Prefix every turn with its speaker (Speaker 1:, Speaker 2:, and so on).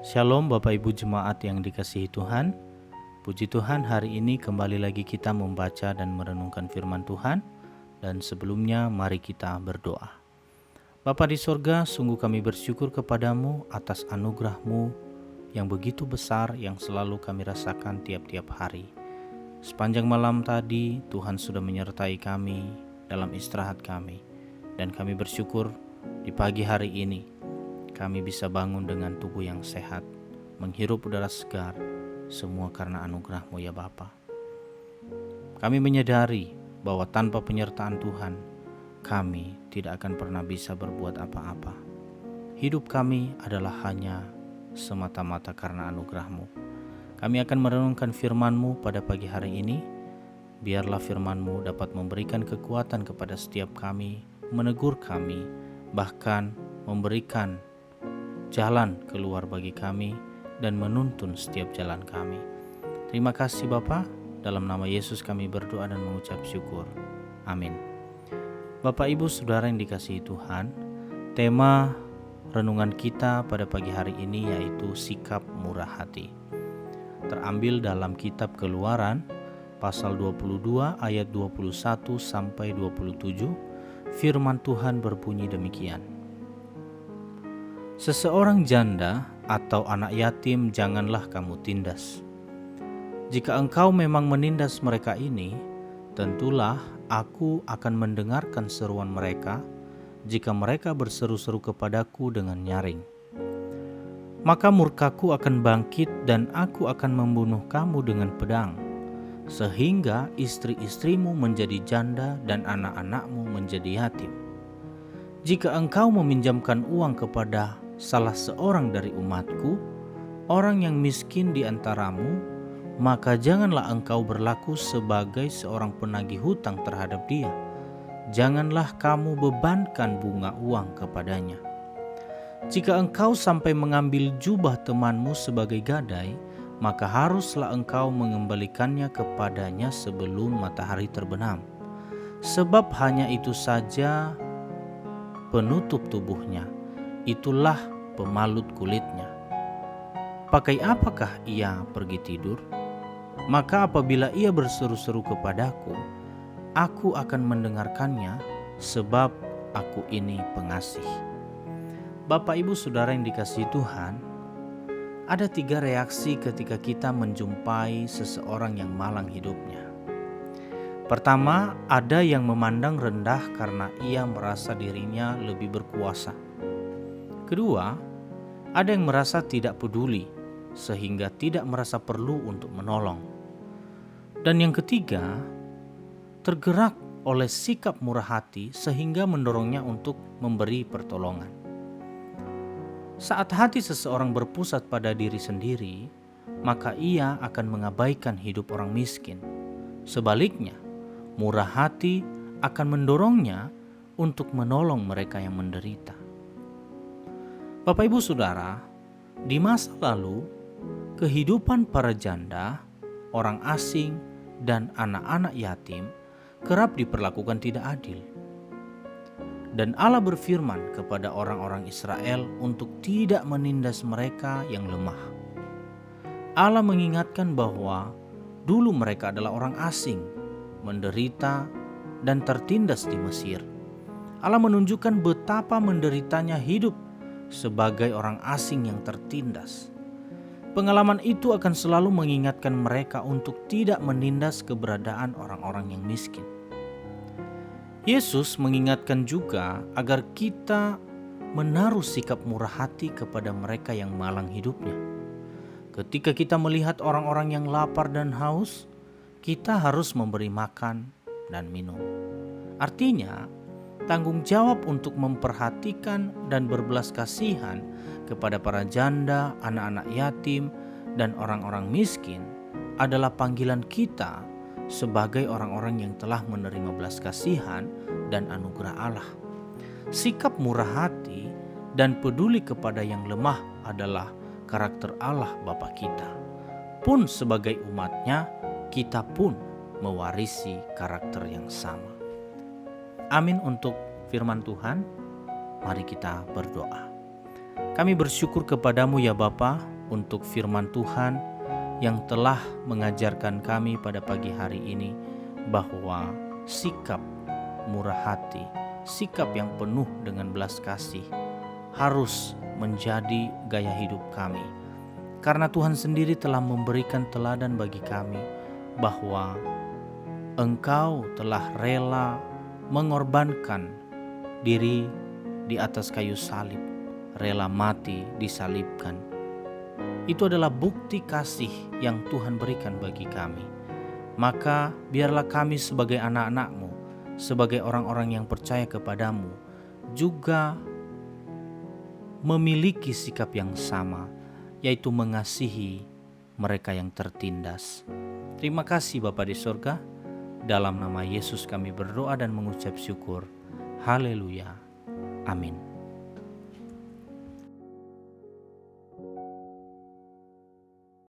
Speaker 1: Shalom Bapak Ibu Jemaat yang dikasihi Tuhan. Puji Tuhan, hari ini kembali lagi kita membaca dan merenungkan firman Tuhan. Dan sebelumnya mari kita berdoa. Bapa di sorga, sungguh kami bersyukur kepadamu atas anugerah-Mu yang begitu besar yang selalu kami rasakan tiap-tiap hari. Sepanjang malam tadi Tuhan sudah menyertai kami dalam istirahat kami. Dan kami bersyukur di pagi hari ini kami bisa bangun dengan tubuh yang sehat, menghirup udara segar, semua karena anugerah-Mu ya Bapa. Kami menyadari bahwa tanpa penyertaan Tuhan, kami tidak akan pernah bisa berbuat apa-apa. Hidup kami adalah hanya semata-mata karena anugerah-Mu. Kami akan merenungkan firman-Mu pada pagi hari ini. Biarlah firman-Mu dapat memberikan kekuatan kepada setiap kami, menegur kami, bahkan memberikan jalan keluar bagi kami dan menuntun setiap jalan kami. Terima kasih Bapa, dalam nama Yesus kami berdoa dan mengucap syukur. Amin. Bapak Ibu Saudara yang dikasihi Tuhan, tema renungan kita pada pagi hari ini yaitu sikap murah hati. Terambil dalam kitab Keluaran pasal 22 ayat 21 sampai 27, firman Tuhan berbunyi demikian. Seseorang janda atau anak yatim janganlah kamu tindas. Jika engkau memang menindas mereka ini, tentulah aku akan mendengarkan seruan mereka jika mereka berseru-seru kepadaku dengan nyaring. Maka murkaku akan bangkit dan aku akan membunuh kamu dengan pedang, sehingga istri-istrimu menjadi janda dan anak-anakmu menjadi yatim. Jika engkau meminjamkan uang kepada salah seorang dari umatku, orang yang miskin di antaramu, maka janganlah engkau berlaku sebagai seorang penagih hutang terhadap dia. Janganlah kamu bebankan bunga uang kepadanya. Jika engkau sampai mengambil jubah temanmu sebagai gadai, maka haruslah engkau mengembalikannya kepadanya sebelum matahari terbenam. Sebab hanya itu saja penutup tubuhnya, itulah pemalut kulitnya. Pakai apakah ia pergi tidur? Maka apabila ia berseru-seru kepadaku, aku akan mendengarkannya, sebab aku ini pengasih. Bapak Ibu Saudara yang dikasihi Tuhan, ada 3 reaksi ketika kita menjumpai seseorang yang malang hidupnya. Pertama, ada yang memandang rendah karena ia merasa dirinya lebih berkuasa. Kedua, ada yang merasa tidak peduli sehingga tidak merasa perlu untuk menolong. Dan yang ketiga, tergerak oleh sikap murah hati sehingga mendorongnya untuk memberi pertolongan. Saat hati seseorang berpusat pada diri sendiri, maka ia akan mengabaikan hidup orang miskin. Sebaliknya, murah hati akan mendorongnya untuk menolong mereka yang menderita. Bapak Ibu Saudara, di masa lalu, kehidupan para janda, orang asing, dan anak-anak yatim kerap diperlakukan tidak adil. Dan Allah berfirman kepada orang-orang Israel untuk tidak menindas mereka yang lemah. Allah mengingatkan bahwa dulu mereka adalah orang asing, menderita dan tertindas di Mesir. Allah menunjukkan betapa menderitanya hidup sebagai orang asing yang tertindas. Pengalaman itu akan selalu mengingatkan mereka untuk tidak menindas keberadaan orang-orang yang miskin. Yesus mengingatkan juga agar kita menaruh sikap murah hati kepada mereka yang malang hidupnya. Ketika kita melihat orang-orang yang lapar dan haus, kita harus memberi makan dan minum. Artinya, tanggung jawab untuk memperhatikan dan berbelas kasihan kepada para janda, anak-anak yatim, dan orang-orang miskin adalah panggilan kita sebagai orang-orang yang telah menerima belas kasihan dan anugerah Allah. Sikap murah hati dan peduli kepada yang lemah adalah karakter Allah Bapa kita. Pun sebagai umatnya, kita pun mewarisi karakter yang sama. Amin untuk firman Tuhan. Mari kita berdoa. Kami bersyukur kepadamu ya Bapa untuk firman Tuhan yang telah mengajarkan kami pada pagi hari ini bahwa sikap murah hati, sikap yang penuh dengan belas kasih harus menjadi gaya hidup kami. Karena Tuhan sendiri telah memberikan teladan bagi kami bahwa Engkau telah rela mengorbankan diri di atas kayu salib, rela mati disalibkan. Itu adalah bukti kasih yang Tuhan berikan bagi kami. Maka biarlah kami sebagai anak-anak-Mu, sebagai orang-orang yang percaya kepadamu, juga memiliki sikap yang sama, yaitu mengasihi mereka yang tertindas. Terima kasih Bapa di sorga. Dalam nama Yesus kami berdoa dan mengucap syukur. Haleluya. Amin.